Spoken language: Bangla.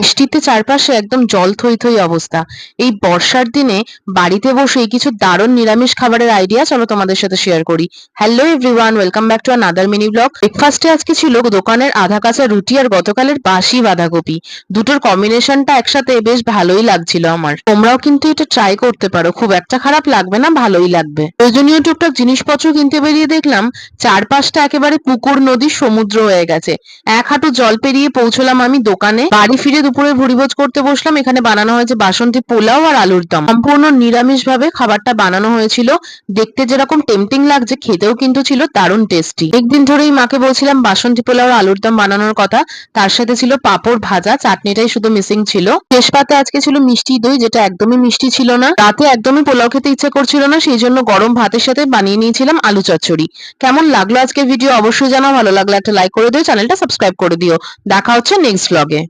বৃষ্টিতে চারপাশে একদম জল থই থই অবস্থা। এই বর্ষার দিনে বাড়িতে বসে কিছু দারুণ নিরামিষ খাবারের আইডিয়া চলো তোমাদের সাথে শেয়ার করি। Hello everyone, welcome back to another mini blog. ব্রেকফাস্টে আজকে ছিল দোকানের আধা কাঁচা রুটি আর গতকালের বাসি বাঁধাকপি। দুটোর কম্বিনেশনটা একসাথে বেশ ভালোই লাগছিল আমার। তোমরাও কিন্তু এটা ট্রাই করতে পারো, খুব একটা খারাপ লাগবে না, ভালোই লাগবে। প্রয়োজনীয় টুকটাক জিনিসপত্র কিনতে বেরিয়ে দেখলাম চারপাশটা একেবারে পুকুর, নদী, সমুদ্র হয়ে গেছে। এক হাঁটু জল পেরিয়ে পৌঁছলাম আমি দোকানে। বাড়ি ফিরে দুপুরে ভুরিভোজ করতে বসলাম। এখানে বানানো হয়েছে বাসন্তী পোলাও আর আলুর দম। সম্পূর্ণ নিরামিষ ভাবে খাবারটা বানানো হয়েছিল। দেখতে যেরকম টেম্পটিং লাগছে, খেতেও কিন্তু ছিল দারুণ টেস্টি। একদিন ধরেই মাকে বলছিলাম বাসন্তী পোলাও আর আলুর দম বানানোর কথা। তার সাথে ছিল পাঁপড় ভাজা, চাটনিটাই শুধু মিসিং ছিল। শেষ পাতে আজকে ছিল মিষ্টি দই, যেটা একদমই মিষ্টি ছিল না। রাতে একদমই পোলাও খেতে ইচ্ছা করছিল না, সেই জন্য গরম ভাতের সাথে বানিয়ে নিয়েছিলাম আলু চচ্চড়ি। কেমন লাগলো আজকে ভিডিও অবশ্যই জানাও। ভালো লাগলে একটা লাইক করে দিও, চ্যানেলটা সাবস্ক্রাইব করে দিও। দেখা হচ্ছে নেক্সট ব্লগে।